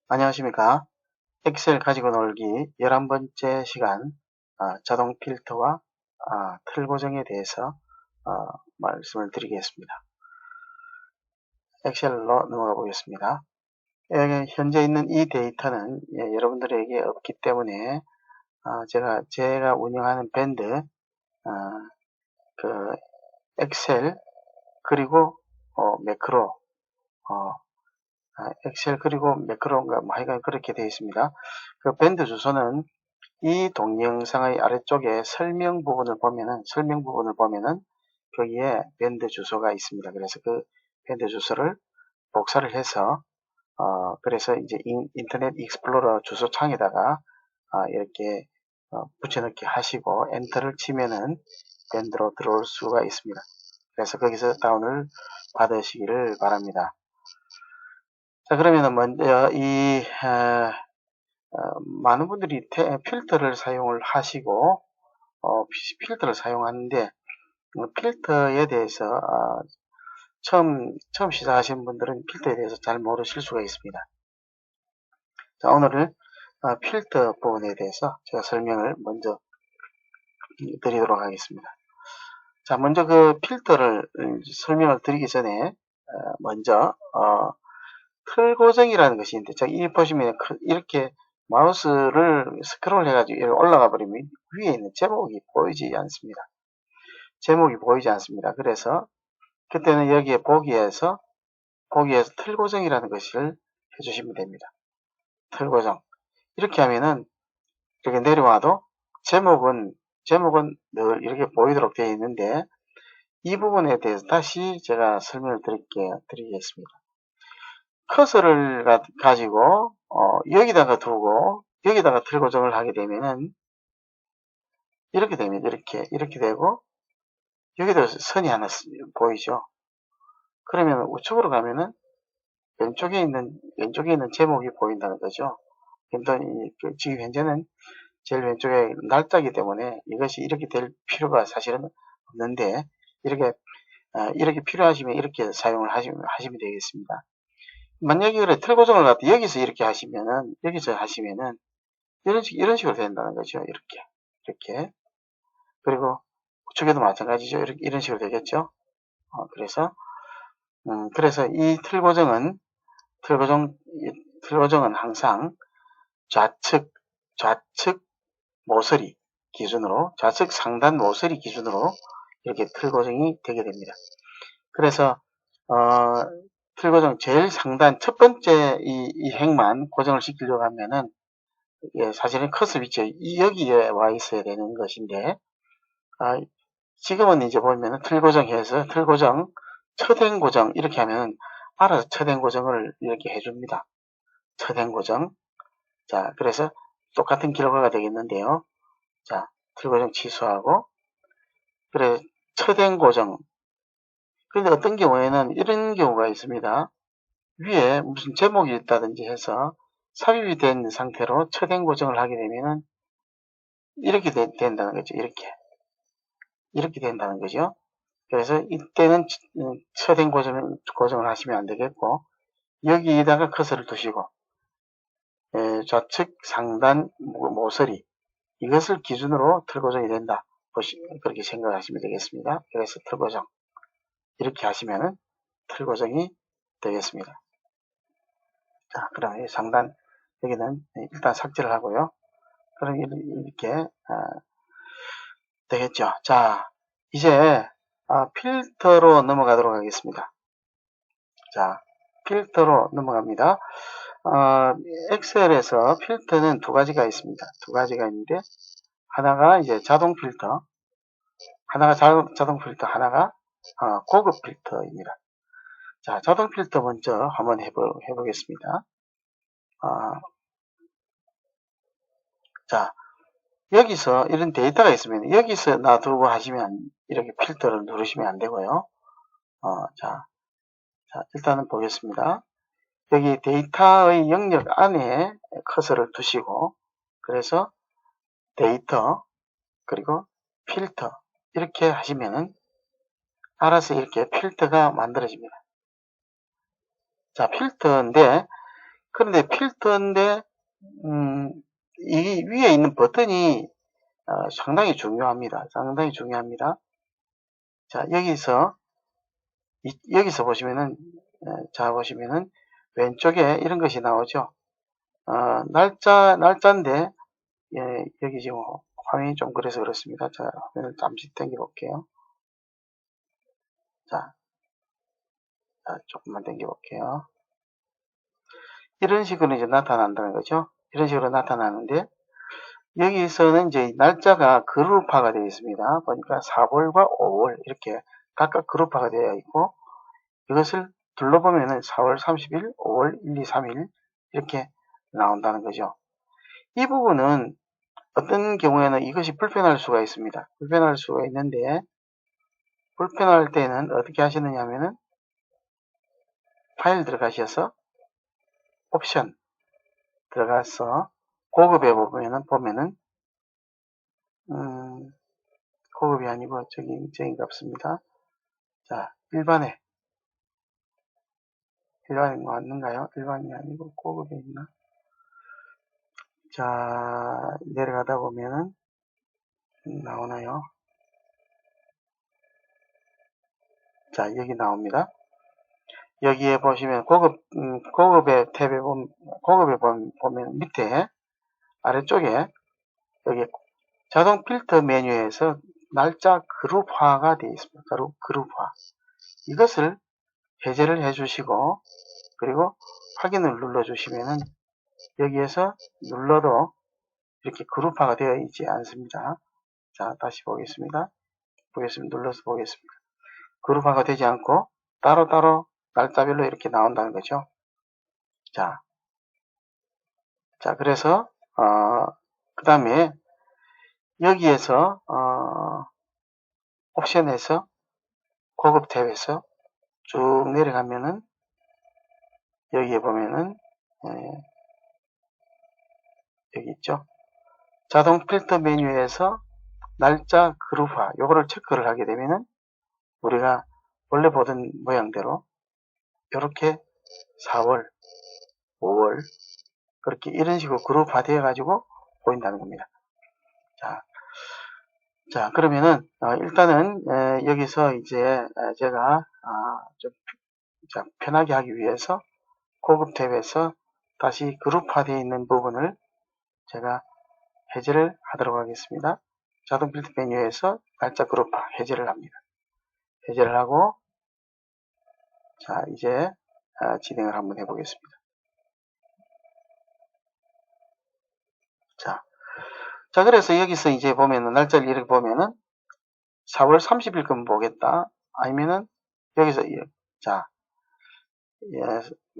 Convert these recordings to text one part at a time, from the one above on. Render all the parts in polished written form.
안녕하십니까. 엑셀 가지고 놀기 11번째 시간 자동 필터와 틀 고정에 대해서 말씀을 드리겠습니다. 엑셀로 넘어가 보겠습니다. 현재 있는 이 데이터는 여러분들에게 없기 때문에 제가 운영하는 밴드 그 엑셀 그리고 매크로 엑셀 그리고 매크로인가 뭐 하여간 그렇게 되어 있습니다. 그 밴드 주소는 이 동영상의 아래쪽에 설명 부분을 보면은 거기에 밴드 주소가 있습니다. 그래서 그 밴드 주소를 복사를 해서 그래서 이제 인터넷 익스플로러 주소 창에다가 이렇게 붙여넣기 하시고 엔터를 치면은 밴드로 들어올 수가 있습니다. 그래서 거기서 다운을 받으시기를 바랍니다. 자, 그러면은 먼저 많은 분들이 필터를 사용을 하시고 필터를 사용하는데 필터에 대해서 처음 시작하신 분들은 필터에 대해서 잘 모르실 수가 있습니다. 자, 오늘은 필터 부분에 대해서 제가 설명을 먼저 드리도록 하겠습니다. 자, 먼저 그 필터를 설명을 드리기 전에 먼저 틀 고정이라는 것이 있는데, 자, 이 보시면 이렇게 마우스를 스크롤 해가지고 올라가 버리면 위에 있는 제목이 보이지 않습니다. 그래서 그때는 여기에 보기에서 틀 고정이라는 것을 해주시면 됩니다. 틀 고정. 이렇게 하면은 이렇게 내려와도 제목은 늘 이렇게 보이도록 되어 있는데, 이 부분에 대해서 다시 제가 설명을 드리겠습니다. 커서를 가지고 여기다가 두고 여기다가 틀 고정을 하게 되면은 이렇게 됩니다. 이렇게 되고 여기다 선이 하나 보이죠. 그러면 우측으로 가면은 왼쪽에 있는 제목이 보인다는 거죠. 지금 현재는 제일 왼쪽에 날짜이기 때문에 이것이 이렇게 될 필요가 사실은 없는데, 이렇게 필요하시면 이렇게 사용을 하시면 되겠습니다. 만약에 그래 틀 고정을 갖다 여기서 하시면은 이런 식으로 된다는 거죠. 이렇게. 그리고 우측에도 마찬가지죠. 이런 식으로 되겠죠. 그래서 이 틀 고정은 항상 좌측 모서리 기준으로, 좌측 상단 모서리 기준으로 이렇게 틀 고정이 되게 됩니다. 그래서 틀 고정 제일 상단 첫 번째 이 행만 고정을 시키려고 하면은 사실은 커서 위치에 여기에 와 있어야 되는 것인데, 지금은 이제 보면은 틀 고정해서 첫행 고정 이렇게 하면 알아서 첫행 고정을 이렇게 해줍니다. 첫행 고정. 자, 그래서 똑같은 결과가 되겠는데요. 자, 틀 고정 취소하고, 그래 첫행 고정. 그런데 어떤 경우에는 이런 경우가 있습니다. 위에 무슨 제목이 있다든지 해서 삽입이 된 상태로 첫행 고정을 하게 되면은 이렇게 된다는 거죠. 이렇게 된다는 거죠. 그래서 이때는 첫행 고정을 하시면 안 되겠고, 여기에다가 커서를 두시고 좌측 상단 모서리 이것을 기준으로 틀 고정이 된다. 그렇게 생각하시면 되겠습니다. 그래서 틀 고정 이렇게 하시면은 틀 고정이 되겠습니다. 자, 그럼 상단 여기는 일단 삭제를 하고요. 그럼 이렇게 되겠죠. 자, 이제 필터로 넘어가도록 하겠습니다. 자, 필터로 넘어갑니다. 엑셀에서 필터는 두 가지가 있습니다. 두 가지가 있는데, 하나가 이제 자동 필터, 하나가 고급 필터입니다. 자, 자동 필터 먼저 한번 해보겠습니다. 자, 여기서 이런 데이터가 있으면 여기서 놔두고 하시면 이렇게 필터를 누르시면 안 되고요. 자, 일단은 보겠습니다. 여기 데이터의 영역 안에 커서를 두시고, 그래서 데이터 그리고 필터 이렇게 하시면은 알아서 이렇게 필터가 만들어집니다. 자, 필터인데 그런데 필터인데 이 위에 있는 버튼이 상당히 중요합니다. 상당히 중요합니다. 자, 여기서 보시면은, 자, 보시면은, 왼쪽에 이런 것이 나오죠. 날짜인데, 예, 여기 지금 화면이 좀 그래서 그렇습니다. 자, 화면을 잠시 당겨 볼게요. 자, 조금만 당겨 볼게요. 이런 식으로 이제 나타난다는 거죠. 이런 식으로 나타나는데, 여기서는 이제 날짜가 그룹화가 되어 있습니다. 보니까 4월과 5월 이렇게 각각 그룹화가 되어 있고, 이것을 둘러보면은 4월 30일, 5월 1, 2, 3일 이렇게 나온다는 거죠. 이 부분은 어떤 경우에는 이것이 불편할 수가 있습니다. 불편할 수가 있는데, 불편할 때는 어떻게 하시느냐 하면은 파일 들어가셔서 옵션 들어가서 고급에 보면은 고급이 아니고 저기 값습니다. 자, 일반에 맞는가요? 일반이 아니고 고급에 있나? 자, 내려가다 보면은 나오나요? 자, 여기 나옵니다. 여기에 보시면 고급의 탭에 보면 밑에 아래쪽에 여기 자동 필터 메뉴에서 날짜 그룹화가 되어 있습니다. 그룹화. 이것을 해제를 해주시고, 그리고 확인을 눌러주시면은 여기에서 눌러도 이렇게 그룹화가 되어 있지 않습니다. 자, 다시 보겠습니다. 눌러서 보겠습니다. 그룹화가 되지 않고 따로따로 날짜별로 이렇게 나온다는 거죠. 자, 그래서 그 다음에 여기에서 옵션에서 고급 탭에서 쭉 내려가면은 여기에 보면은 여기 있죠. 자동 필터 메뉴에서 날짜 그룹화 요거를 체크를 하게 되면은 우리가 원래 보던 모양대로 이렇게 4월, 5월 그렇게 이런 식으로 그룹화 되어 가지고 보인다는 겁니다. 자 그러면은 일단은 여기서 이제 제가 좀 편하게 하기 위해서 고급 탭에서 다시 그룹화 되어 있는 부분을 제가 해제를 하도록 하겠습니다. 자동 필터 메뉴에서 날짜 그룹화 해제를 합니다. 해제를 하고 자 이제 진행을 한번 해보겠습니다. 자 그래서 여기서 이제 보면은 날짜를 이렇게 보면은 4월 30일 건 보겠다. 아니면은 여기서 자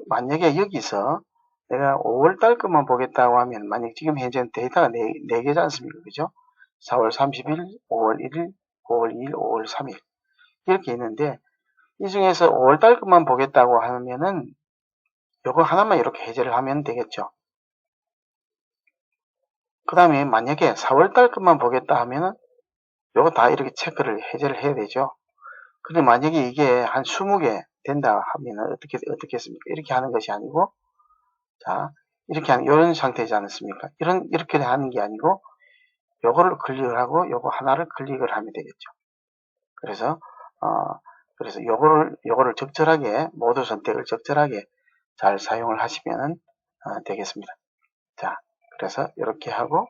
만약에 여기서 내가 5월달 것만 보겠다고 하면 만약 지금 현재 데이터가 4개지 않습니까? 그죠? 4월 30일, 5월 1일, 5월 2일, 5월 3일 이렇게 있는데 이 중에서 5월달 것만 보겠다고 하면은 요거 하나만 이렇게 해제를 하면 되겠죠. 그 다음에 만약에 4월달 것만 보겠다 하면은 요거 다 이렇게 체크를 해제를 해야 되죠. 근데 만약에 이게 한 20개 된다 하면 어떻게 했습니까? 이렇게 하는 것이 아니고 자 이렇게 하는 이런 상태지 않습니까? 이렇게 하는 게 아니고 요거를 클릭을 하고 요거 하나를 클릭을 하면 되겠죠. 그래서 요거를 적절하게 모두 선택을 적절하게 잘 사용을 하시면 되겠습니다. 자 그래서 이렇게 하고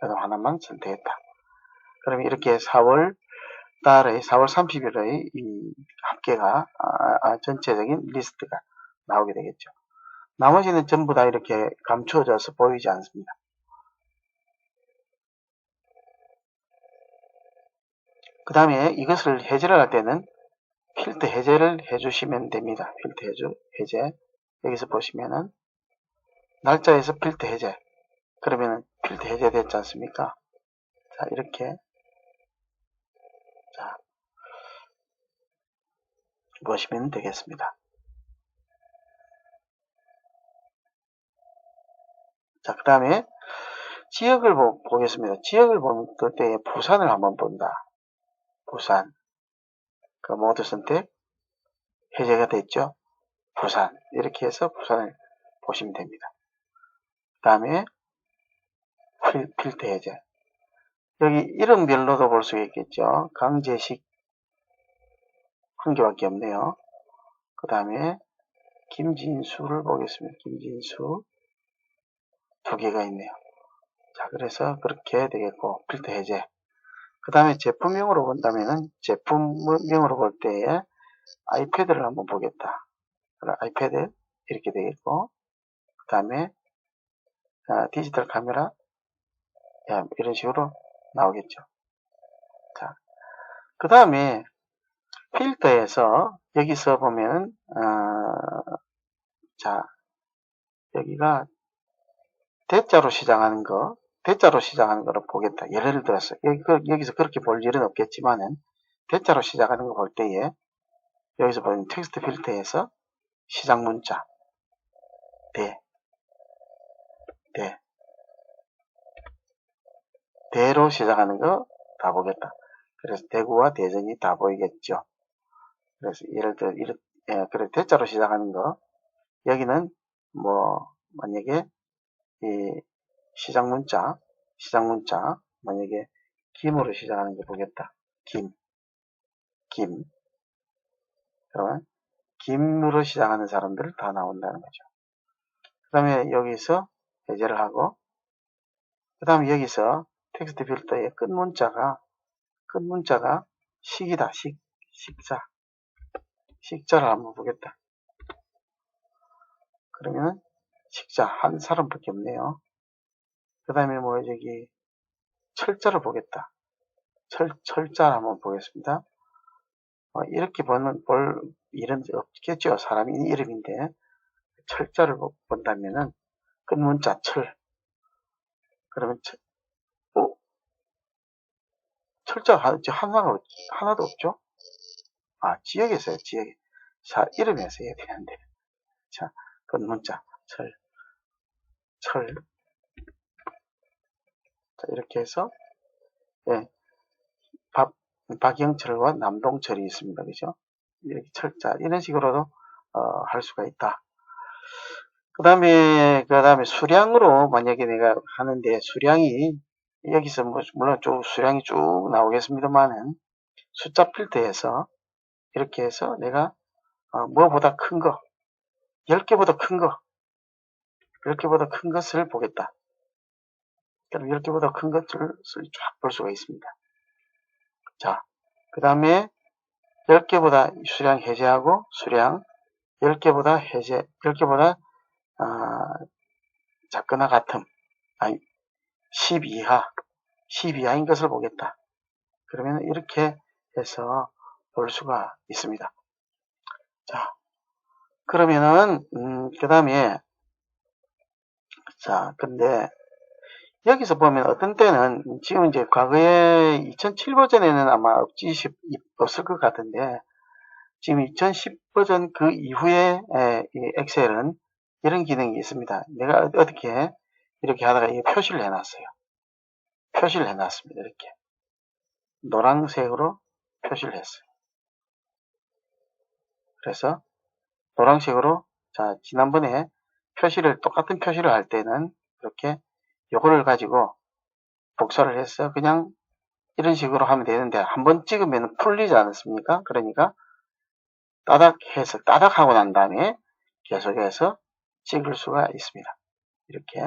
요거 하나만 선택했다. 그러면 이렇게 4월 30일의 이 합계가 전체적인 리스트가 나오게 되겠죠. 나머지는 전부 다 이렇게 감추어져서 보이지 않습니다. 그 다음에 이것을 해제를 할 때는 필터 해제를 해주시면 됩니다. 필터 해제. 여기서 보시면은 날짜에서 필터 해제. 그러면은 필터 해제 됐지 않습니까? 자, 이렇게. 자, 보시면 되겠습니다. 자, 그 다음에 지역을 보겠습니다. 지역을 볼 때 부산을 한번 본다. 부산. 그 모드 선택 해제가 됐죠. 부산. 이렇게 해서 부산을 보시면 됩니다. 다음에 필터 해제. 여기 이름별로도 볼 수가 있겠죠. 강제식 한 개밖에 없네요. 그 다음에 김진수를 보겠습니다. 김진수 두 개가 있네요. 자, 그래서 그렇게 되겠고, 필터 해제. 그 다음에 제품명으로 본다면은, 제품명으로 볼 때에 아이패드를 한번 보겠다. 아이패드 이렇게 되겠고, 그 다음에 디지털 카메라 이런 식으로 나오겠죠. 자, 그 다음에 필터에서 여기서 보면 자, 여기가 대자로 시작하는 거를 보겠다. 예를 들어서 여기서 그렇게 볼 일은 없겠지만은 대자로 시작하는 거 볼 때에 여기서 보면 텍스트 필터에서 시작 문자 대로 시작하는 거 다 보겠다. 그래서 대구와 대전이 다 보이겠죠. 그래서 예를 들어 그래 대자로 시작하는 거 여기는 뭐 만약에 이 시작 문자 만약에 김으로 시작하는 거 보겠다. 김 그러면 김으로 시작하는 사람들 다 나온다는 거죠. 그 다음에 여기서 해제를 하고 그 다음에 여기서 텍스트 필터의 끝 문자가 식이다. 식자를 한번 보겠다. 그러면 식자 한 사람밖에 없네요. 그 다음에 뭐 여기 철자를 보겠다. 철자 한번 보겠습니다. 이렇게 볼 일은 없겠죠. 사람이 이름인데 철자를 본다면은 끝 문자 철. 그러면 철자가 하나도 없죠. 지역에서요. 지역에 이름에서 해야 되는데. 자, 끝 문자 철. 자, 이렇게 해서 박영철과 남동철이 있습니다. 그죠? 이렇게 철자 이런 식으로도 할 수가 있다. 그 다음에 수량으로 만약에 내가 하는데 수량이 여기서 물론 쭉 수량이 쭉 나오겠습니다만은 숫자 필터에서 이렇게 해서 내가 뭐보다 큰 거 10개보다 큰 것을 보겠다. 그럼 10개보다 큰 것을 쫙 볼 수가 있습니다. 자, 그 다음에 10개보다 수량 해제하고 수량 10개보다 작거나 같음 10 이하인 것을 보겠다. 그러면 이렇게 해서 볼 수가 있습니다. 자, 그러면은 그 다음에 근데 여기서 보면 어떤 때는 지금 이제 과거에 2007 버전에는 아마 없을 것 같은데 지금 2010 버전 그 이후에 이 엑셀은 이런 기능이 있습니다. 내가 어떻게 이렇게 하다가 표시를 해놨어요. 표시를 해놨습니다. 이렇게 노란색으로 표시를 했어요. 그래서 노란색으로 지난번에 똑같은 표시를 할 때는 이렇게 요거를 가지고 복사를 해서 그냥 이런 식으로 하면 되는데 한번 찍으면 풀리지 않습니까? 그러니까 따닥 하고 난 다음에 계속해서 찍을 수가 있습니다. 이렇게.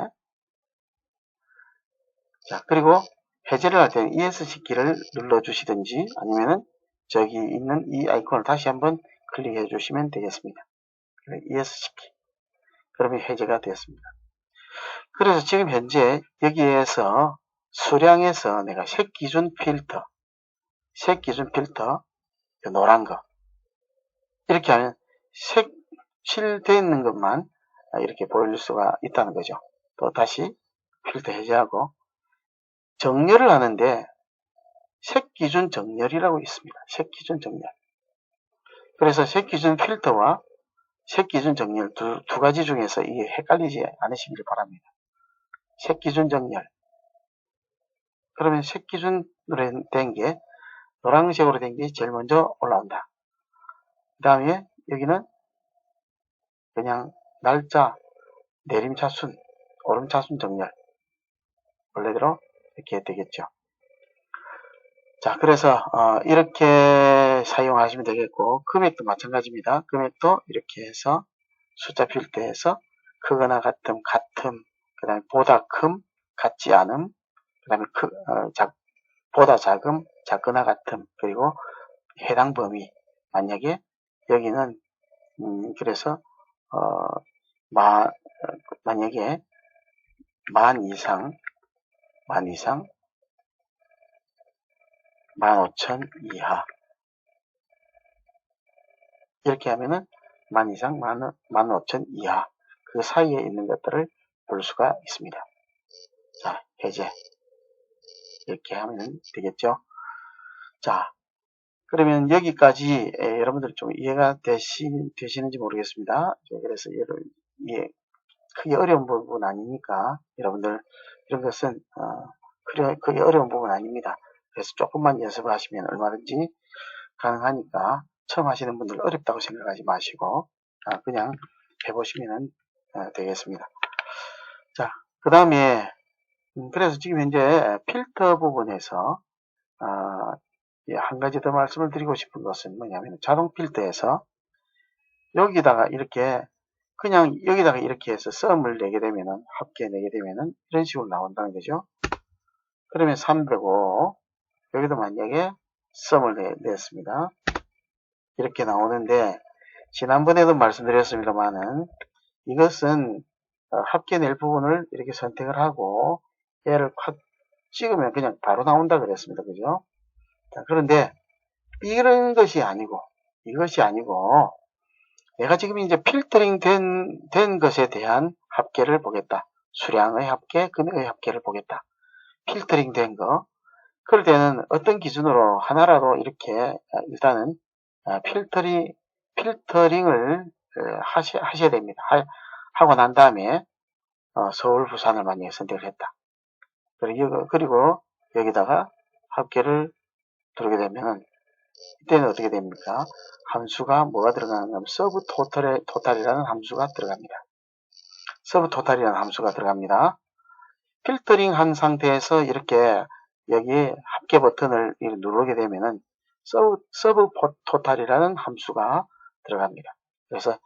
자, 그리고 해제를 할 때는 ESC 키를 눌러주시든지 아니면은 저기 있는 이 아이콘을 다시 한번 클릭해 주시면 되겠습니다. ESC 키. 그러면 해제가 되었습니다. 그래서 지금 현재 여기에서 수량에서 내가 색 기준 필터 노란 거 이렇게 하면 색칠되어 있는 것만 이렇게 보일 수가 있다는 거죠. 또 다시 필터 해제하고 정렬을 하는데 색기준 정렬이라고 있습니다. 색기준 정렬. 그래서 색기준 필터와 색기준 정렬 두 가지 중에서 이게 헷갈리지 않으시길 바랍니다. 색기준 정렬. 그러면 색기준으로 된 게 노란색으로 된 게 제일 먼저 올라온다. 그 다음에 여기는 그냥 날짜, 내림차순 오름차순 정렬. 원래대로 이렇게 되겠죠. 자, 그래서 이렇게 사용하시면 되겠고, 금액도 마찬가지입니다. 금액도 이렇게 해서 숫자 필터에서 크거나 같음, 그 다음에 보다 큼, 같지 않음, 그 다음에 보다 작음, 작거나 같음, 그리고 해당 범위. 만약에 여기는 그래서 만약에 만 이상 15,000 이하 이렇게 하면은 10,000 이상 15,000 이하 그 사이에 있는 것들을 볼 수가 있습니다. 자, 해제 이렇게 하면 되겠죠. 자, 그러면 여기까지 여러분들 좀 이해가 되시는지 모르겠습니다. 그래서 이게 크게 어려운 부분 아니니까 여러분들 이런 것은 크게 어려운 부분 아닙니다. 그래서 조금만 연습을 하시면 얼마든지 가능하니까 처음 하시는 분들 어렵다고 생각하지 마시고 그냥 해보시면 되겠습니다. 자, 그 다음에 그래서 지금 현재 필터 부분에서 한 가지 더 말씀을 드리고 싶은 것은 뭐냐면 자동 필터에서 여기다가 이렇게 그냥 여기다가 이렇게 해서 썸을 내게 되면은 합계 내게 되면은 이런 식으로 나온다는 거죠. 그러면 305 여기도 만약에 썸을 냈습니다. 이렇게 나오는데 지난번에도 말씀드렸습니다만은 이것은 합계 낼 부분을 이렇게 선택을 하고 얘를 콱 찍으면 그냥 바로 나온다 그랬습니다. 그죠? 자, 그런데 이것이 아니고 내가 지금 이제 필터링 된 것에 대한 합계를 보겠다. 수량의 합계, 금액의 합계를 보겠다. 필터링 된 거. 그럴 때는 어떤 기준으로 하나라도 이렇게 일단은 필터링을 하셔야 됩니다. 하고 난 다음에 서울, 부산을 만약에 선택을 했다. 그리고 여기다가 합계를 들어오게 되면 이때는 어떻게 됩니까? 함수가 뭐가 들어가는가 하면 서브 토탈이라는 함수가 들어갑니다. 서브 토탈이라는 함수가 들어갑니다. 필터링 한 상태에서 이렇게 여기 합계 버튼을 누르게 되면은 서브 토탈이라는 함수가 들어갑니다. 그래서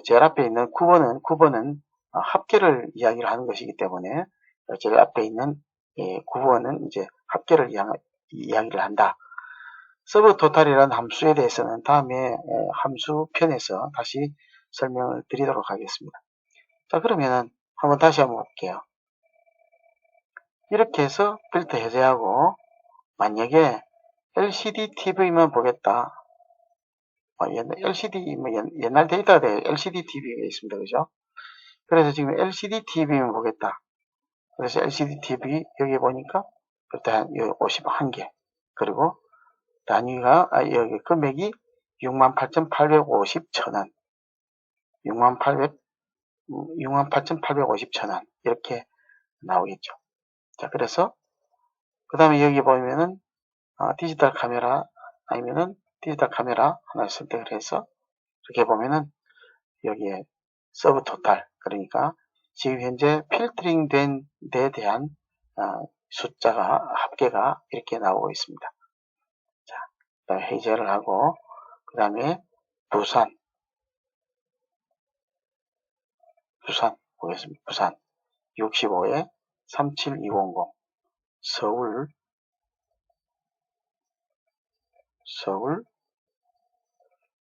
제일 앞에 있는 9번은 합계를 이야기를 하는 것이기 때문에 제일 앞에 있는 9번은 이제 합계를 이야기를 한다. 서브 토탈이라는 함수에 대해서는 다음에 함수 편에서 다시 설명을 드리도록 하겠습니다. 자, 그러면은 다시 한번 볼게요. 이렇게 해서 필터 해제하고 만약에 LCD TV만 보겠다. LCD 옛날 데이터가 LCD TV가 있습니다. 그죠? 그래서 지금 LCD TV만 보겠다. 그래서 LCD TV 여기 보니까 일단 51개 그리고 단위가 여기 금액이 68,850,000원 68,850,000원 이렇게 나오겠죠. 자, 그래서 그 다음에 여기 보면은 디지털 카메라 아니면은 디지털 카메라 하나 선택을 해서 이렇게 보면은 여기에 서브 토탈 그러니까 지금 현재 필터링 된 데 대한 숫자가 합계가 이렇게 나오고 있습니다. 자, 그다음에 해제를 하고 그 다음에 부산 보겠습니다. 부산 65에 37200 서울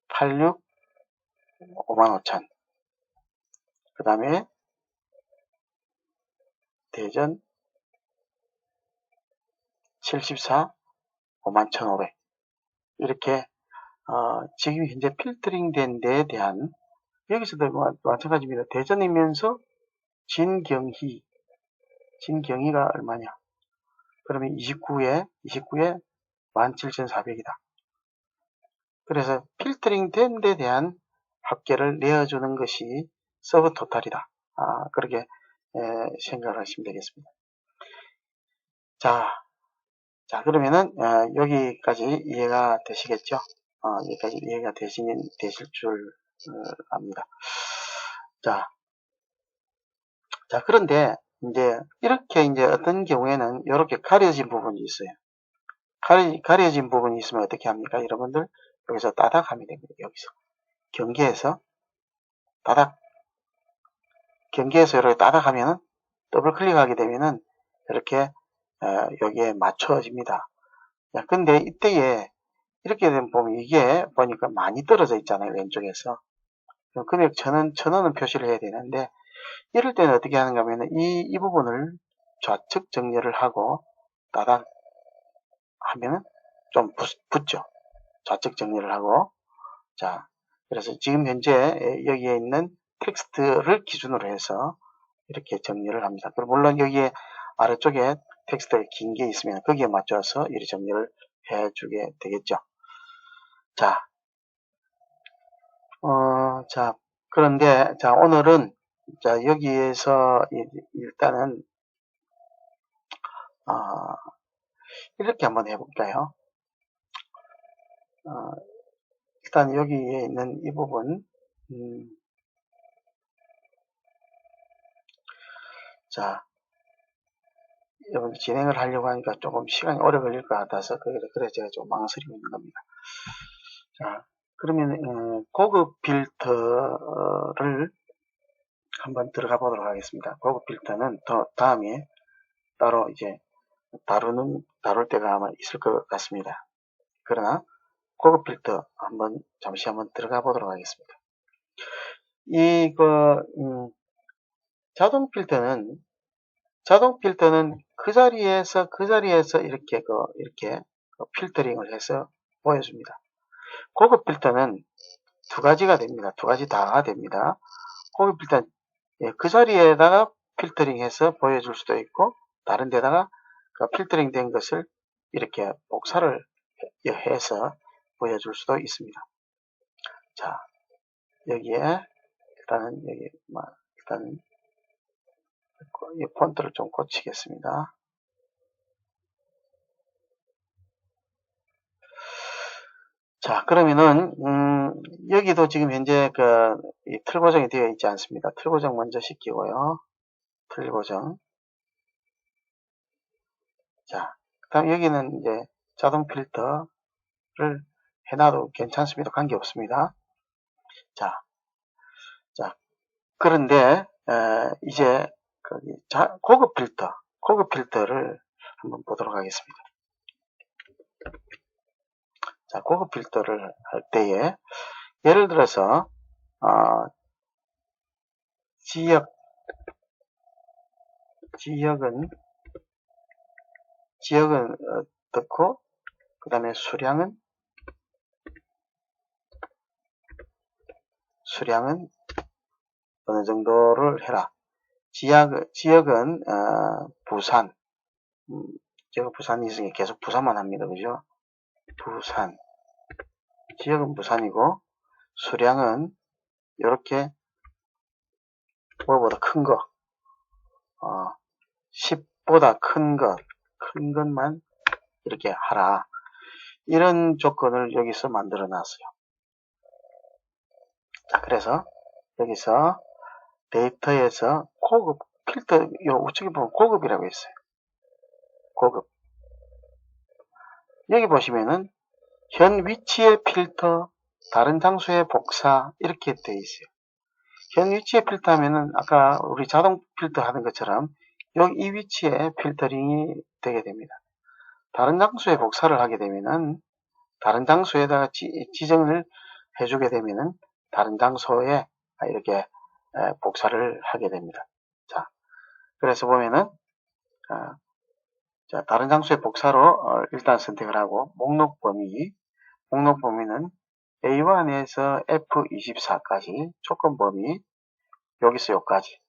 86 55,000 그 다음에 대전 74 51,500 이렇게 지금 현재 필터링 된 데에 대한 여기서도 마찬가지입니다. 대전이면서 진경희가 얼마냐 그러면 29에 17,400이다. 그래서 필터링 된 데 대한 합계를 내어주는 것이 서브 토탈이다. 그렇게 생각을 하시면 되겠습니다. 자, 그러면은 여기까지 이해가 되시겠죠? 여기까지 이해가 되실 줄 압니다. 자, 자, 그런데 이제 이렇게 이제 어떤 경우에는 이렇게 가려진 부분이 있어요. 가려진 부분이 있으면 어떻게 합니까? 여러분들 여기서 따닥 하면 됩니다. 여기서 경계에서 따닥, 경계에서 이렇게 따닥 하면은 더블 클릭하게 되면은 이렇게 여기에 맞춰집니다. 자, 근데 이때에 이렇게 되면 보면 이게 보니까 많이 떨어져 있잖아요. 왼쪽에서. 금액 1,000원은 표시를 해야 되는데 이럴 때는 어떻게 하는가 하면 이 부분을 좌측 정렬을 하고 따닥 하면은 좀 붙죠. 좌측 정렬을 하고. 자, 그래서 지금 현재 여기에 있는 텍스트를 기준으로 해서 이렇게 정렬을 합니다. 그리고 물론 여기에 아래쪽에 텍스트가 긴 게 있으면 거기에 맞춰서 이렇게 정렬을 해주게 되겠죠. 자, 자, 그런데, 자, 오늘은, 자, 여기에서 일단은, 이렇게 한번 해볼까요? 일단 여기에 있는 이 부분, 자, 여러분 진행을 하려고 하니까 조금 시간이 오래 걸릴 것 같아서, 그래 제가 좀 망설이고 있는 겁니다. 자, 그러면, 고급 필터를 한번 들어가 보도록 하겠습니다. 고급 필터는 다음에 따로 이제 다룰 때가 아마 있을 것 같습니다. 그러나 고급 필터 잠시 한번 들어가 보도록 하겠습니다. 이거 자동 필터는 그 자리에서 이렇게 필터링을 해서 보여줍니다. 고급 필터는 두 가지가 됩니다. 두 가지 다 됩니다. 고급 필터는 그 자리에다가 필터링해서 보여줄 수도 있고 다른 데다가 그 필터링 된 것을 이렇게 복사를 해서 보여줄 수도 있습니다. 자, 여기에 일단은 이 폰트를 좀 고치겠습니다. 자, 그러면은 여기도 지금 현재 이 틀 고정이 되어 있지 않습니다. 틀 고정 먼저 시키고요. 틀 고정. 자, 그다음 여기는 이제 자동 필터를 해놔도 괜찮습니다. 관계 없습니다. 자, 그런데 이제 고급 필터를 한번 보도록 하겠습니다. 자, 고급 필터를 할 때에 예를 들어서 지역은 넣고 그 다음에 수량은 어느 정도를 해라. 지역은 부산. 제가 부산이 있으니 계속 부산만 합니다. 그죠? 부산. 지역은 부산이고 수량은 이렇게 뭐보다 큰 거. 10보다 큰 것만 이렇게 하라. 이런 조건을 여기서 만들어 놨어요. 자, 그래서 여기서 데이터에서 고급 필터, 요 우측에 보면 고급이라고 있어요. 고급. 여기 보시면은 현 위치의 필터, 다른 장소의 복사 이렇게 되어 있어요. 현 위치의 필터 하면은 아까 우리 자동 필터 하는 것처럼 여기 이 위치에 필터링이 되게 됩니다. 다른 장소에 복사를 하게 되면은 다른 장소에다가 지정을 해주게 되면은 다른 장소에 이렇게 복사를 하게 됩니다. 자, 그래서 보면은 자, 다른 장소의 복사로 일단 선택을 하고 목록 범위는 A1에서 F24까지 조건 범위 여기서 여기까지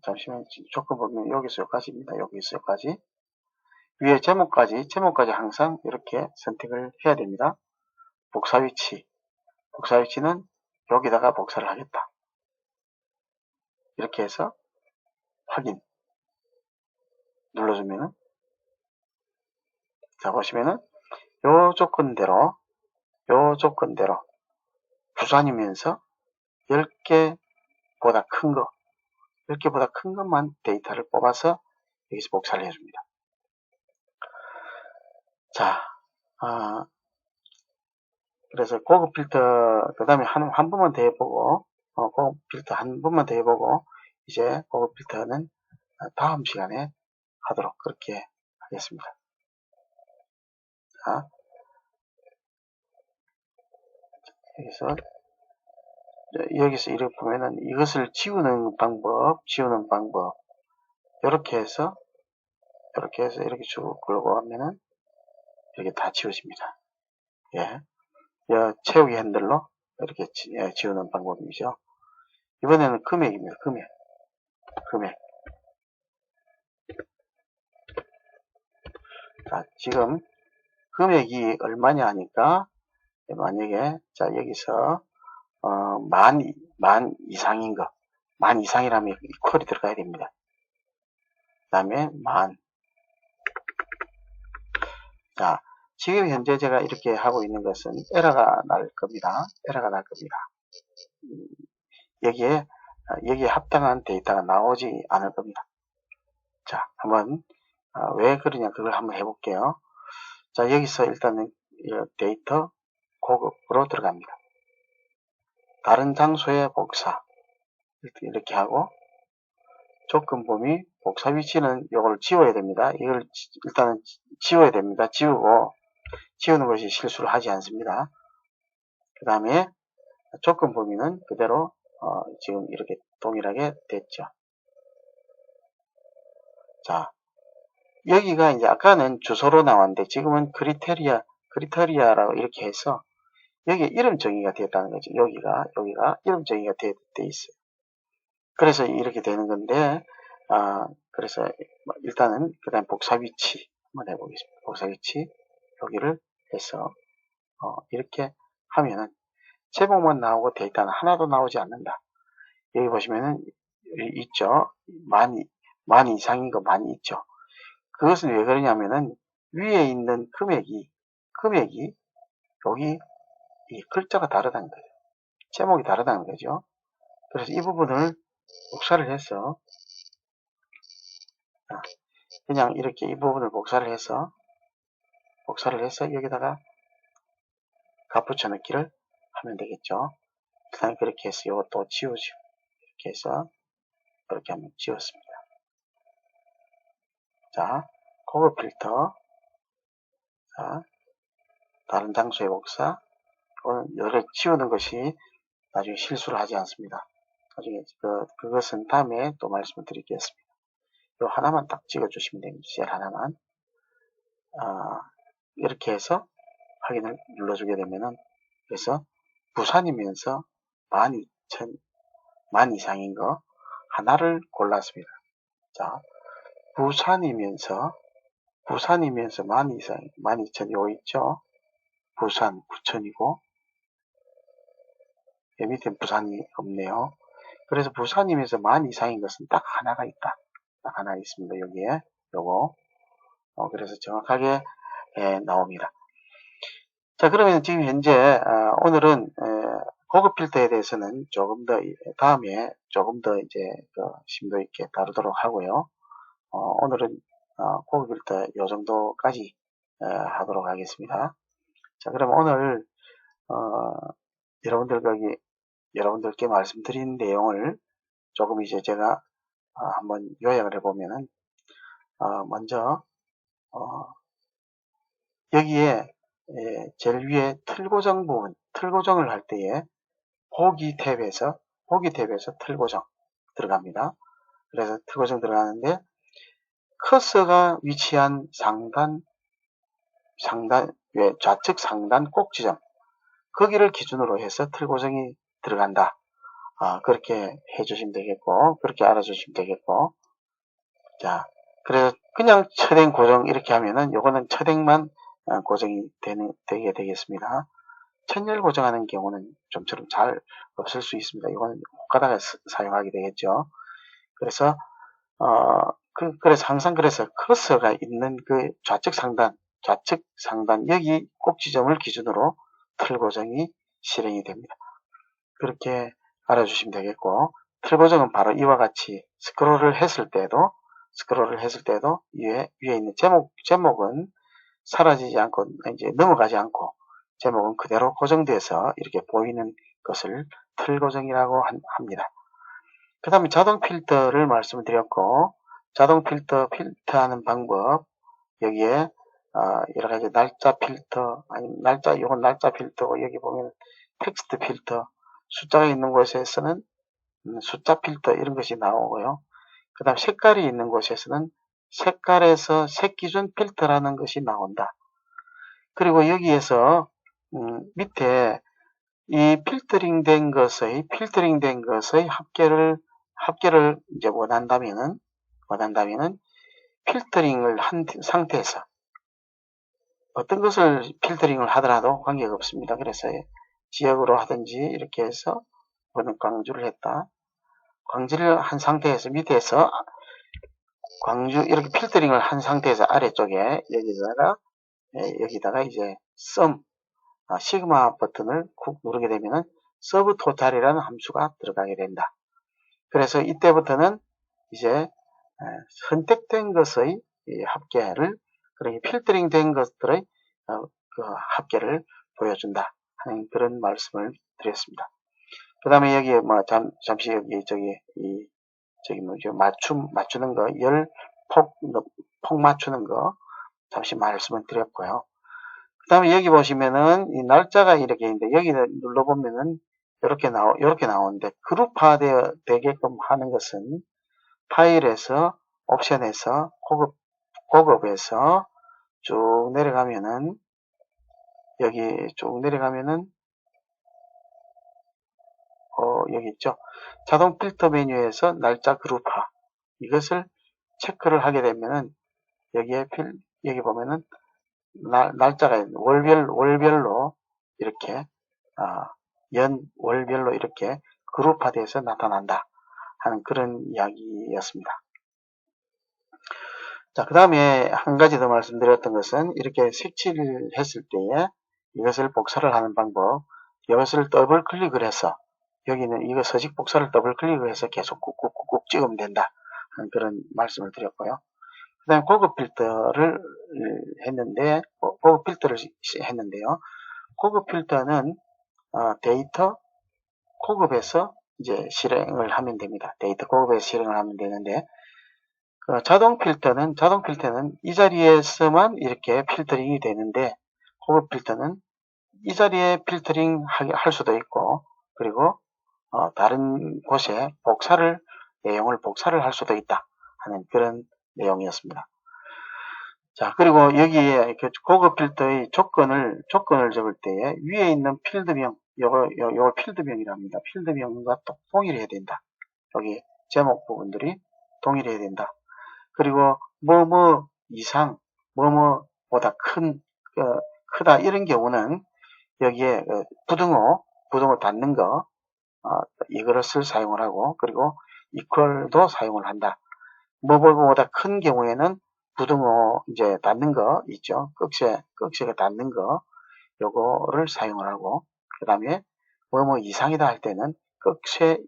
잠시만 조건 범위는 여기서 여기까지입니다. 여기서 여기까지 위에 제목까지 항상 이렇게 선택을 해야 됩니다. 복사 위치는 여기다가 복사를 하겠다. 이렇게 해서 확인 눌러주면은 자 보시면은 요 조건대로 부산이면서 10개 보다 큰 거, 이렇게 보다 큰 것만 데이터를 뽑아서 여기서 복사를 해줍니다. 자, 그래서 고급 필터, 그 다음에 한 번만 더 해보고, 고급 필터 한 번만 더 해보고, 이제 고급 필터는 다음 시간에 하도록 그렇게 하겠습니다. 자, 여기서 이렇게 보면은 이것을 지우는 방법, 이렇게 해서 이렇게 쭉 굴고 가면은 이렇게 다 지워집니다. 예. 채우기 핸들로 이렇게 지우는 방법이죠. 이번에는 금액입니다. 금액. 자, 지금 금액이 얼마냐 하니까 만약에 자 여기서 만 이상인 거, 만 이상이라면 이퀄이 들어가야 됩니다. 그 다음에 자, 지금 현재 제가 이렇게 하고 있는 것은 에러가 날 겁니다. 여기에 합당한 데이터가 나오지 않을 겁니다. 자, 한번 왜 그러냐 그걸 한번 해볼게요. 자, 여기서 일단은 데이터 고급으로 들어갑니다. 다른 장소의 복사 이렇게 하고 조건 범위 복사 위치는 이걸 지워야 됩니다. 이걸 일단은 지워야 됩니다. 지우는 것이 실수를 하지 않습니다. 그 다음에 조건 범위는 그대로 지금 이렇게 동일하게 됐죠. 자, 여기가 이제 아까는 주소로 나왔는데 지금은 크리테리아라고 이렇게 해서 여기에 이름 정의가 되었다는 거죠. 여기가 이름 정의가 되어 있어요. 그래서 이렇게 되는 건데, 그래서 일단은 그다음 복사 위치 한번 해보겠습니다. 복사 위치 여기를 해서 이렇게 하면은 제목만 나오고 데이터는 하나도 나오지 않는다. 여기 보시면은 있죠. 만 이상인 거 많이 있죠. 그것은 왜 그러냐면은 위에 있는 금액이 여기 이 글자가 다르다는 거죠. 제목이 다르다는 거죠. 그래서 이 부분을 복사를 해서 그냥 이렇게 이 부분을 복사를 해서 여기다가 값붙여 넣기를 하면 되겠죠. 일단 그렇게 해서 이것도 지우죠. 이렇게 해서 이렇게 한번 지웠습니다. 자, 고급 필터. 자, 다른 장소의 복사. 이거를 지우는 것이 나중에 실수를 하지 않습니다. 나중에 그것은 다음에 또 말씀을 드리겠습니다. 이 하나만 딱 찍어주시면 됩니다. 셀 하나만. 이렇게 해서 확인을 눌러주게 되면은 그래서 부산이면서 만 이상인 거 하나를 골랐습니다. 자, 부산이면서 만 이천 요 있죠? 부산, 부천이고 밑에 부산이 없네요. 그래서 부산이면서 만 이상인 것은 딱 하나가 있다. 딱 하나 있습니다. 여기에 요거 그래서 정확하게 나옵니다. 자, 그러면 지금 현재 오늘은 고급 필터에 대해서는 조금 더 다음에 조금 더 이제 심도 있게 다루도록 하고요. 오늘은 고급 필터 요 정도까지 하도록 하겠습니다. 자, 그럼 오늘 여러분들께 말씀드린 내용을 조금 이제 제가 한번 요약을 해보면은 먼저 여기에 제일 위에 틀 고정 부분, 틀 고정을 할 때에 보기 탭에서 틀 고정 들어갑니다. 그래서 틀 고정 들어가는데 커서가 위치한 좌측 상단 꼭 지점 거기를 기준으로 해서 틀 고정이 들어간다. 그렇게 해주시면 되겠고 그렇게 알아주시면 되겠고 자 그래서 그냥 처댕 고정 이렇게 하면은 요거는 처댕만 고정이 되게 되겠습니다. 천열 고정하는 경우는 좀처럼 잘 없을 수 있습니다. 이거는 옷가다가 사용하게 되겠죠. 그래서 그래서 항상 커서가 있는 그 좌측 상단 여기 꼭 지점을 기준으로 틀 고정이 실행이 됩니다. 그렇게 알아주시면 되겠고 틀 고정은 바로 이와 같이 스크롤을 했을 때도 위에 있는 제목은 사라지지 않고 이제 넘어가지 않고 제목은 그대로 고정돼서 이렇게 보이는 것을 틀 고정이라고 합니다. 그 다음에 자동 필터를 말씀드렸고, 자동 필터하는 방법, 여기에 여러 가지 날짜 필터, 아니면 이건 날짜 필터고, 여기 보면 텍스트 필터, 숫자가 있는 곳에서는 숫자 필터 이런 것이 나오고요. 그 다음 색깔이 있는 곳에서는 색깔에서 색기준 필터라는 것이 나온다. 그리고 여기에서 밑에 이 필터링 된 것의 합계를 이제 원한다면은 필터링을 한 상태에서 어떤 것을 필터링을 하더라도 관계가 없습니다. 그래서 지역으로 하든지 이렇게 해서 광주를 했다. 광주를 한 상태에서 밑에서 광주 이렇게 필터링을 한 상태에서 아래쪽에 여기다가 이제 시그마 버튼을 쿡 누르게 되면은 서브 토탈이라는 함수가 들어가게 된다. 그래서 이때부터는 이제 선택된 것의 합계를, 그러니 필터링 된 것들의 그 합계를 보여준다 하는 그런 말씀을 드렸습니다. 그 다음에 여기에 잠시 여기 맞추는 거, 폭 맞추는 거 잠시 말씀을 드렸고요. 그 다음에 여기 보시면은 이 날짜가 이렇게 있는데 여기 눌러보면은 이렇게 나오는데 그룹화 되게끔 하는 것은 파일에서 옵션에서 고급에서 쭉 내려가면은 여기 있죠. 자동 필터 메뉴에서 날짜 그룹화 이것을 체크를 하게 되면은 여기 보면은 날짜가 월별로 이렇게 월별로 이렇게 그룹화돼서 나타난다 하는 그런 이야기였습니다. 자, 그 다음에 한 가지 더 말씀드렸던 것은 이렇게 색칠을 했을 때에 이것을 복사를 하는 방법, 이것을 더블 클릭을 해서 여기는 이거 서식 복사를 더블 클릭을 해서 계속 꾹꾹꾹 찍으면 된다 하는 그런 말씀을 드렸고요. 그 다음에 고급 필터를 했는데요. 고급 필터는 데이터 고급에서 이제 실행을 하면 됩니다. 데이터 고급에서 실행을 하면 되는데, 자동 필터는 이 자리에서만 이렇게 필터링이 되는데, 고급 필터는 이 자리에 필터링 할 수도 있고, 그리고 다른 곳에 내용을 복사를 할 수도 있다 하는 그런 내용이었습니다. 자, 그리고 여기에 고급 필터의 조건을 적을 때에 위에 있는 필드명, 요걸 필드명이랍니다. 필드명과 동일해야 된다. 여기 제목 부분들이 동일해야 된다. 그리고 뭐뭐 이상, 뭐뭐보다 크다 이런 경우는 여기에 부등호 닫는 거 이것을 사용을 하고, 그리고 equal도 사용을 한다. 뭐보다 큰 경우에는 부등호 이제 닫는 거 있죠. 꺽쇠가 닫는 거 요거를 사용을 하고, 그 다음에 뭐뭐 이상이다 할 때는 꺽쇠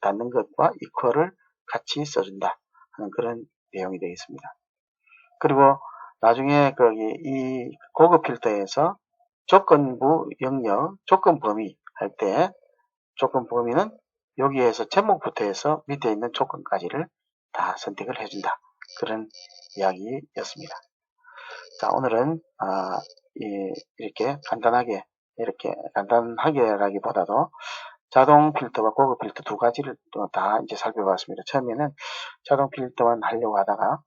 닫는 것과 equal을 같이 써준다 하는 그런 내용이 되어 있습니다. 그리고 나중에 이 고급 필터에서 조건부 영역, 조건 범위 할 때 조건 범위는 여기에서 제목부터 해서 밑에 있는 조건까지를 다 선택을 해준다. 그런 이야기였습니다. 자, 오늘은 이렇게 간단하게라기보다도 자동 필터와 고급 필터 두 가지를 또 다 이제 살펴봤습니다. 처음에는 자동 필터만 하려고 하다가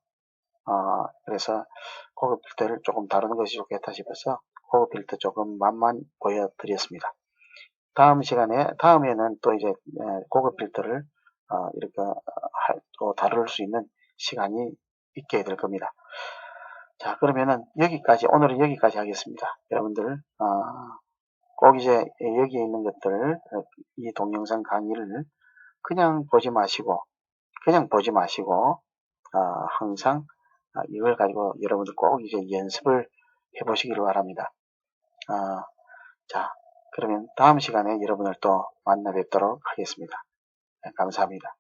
그래서 고급 필터를 조금 다루는 것이 좋겠다 싶어서 고급 필터 조금 맛만 보여드렸습니다. 다음에는 또 이제 고급 필터를 이렇게 또 다룰 수 있는 시간이 있게 될 겁니다. 자, 그러면은 오늘은 여기까지 하겠습니다. 여러분들 꼭 이제 여기에 있는 것들, 이 동영상 강의를 그냥 보지 마시고 항상 이걸 가지고 여러분들 꼭 이제 연습을 해보시기를 바랍니다. 자, 그러면 다음 시간에 여러분을 또 만나 뵙도록 하겠습니다. 감사합니다.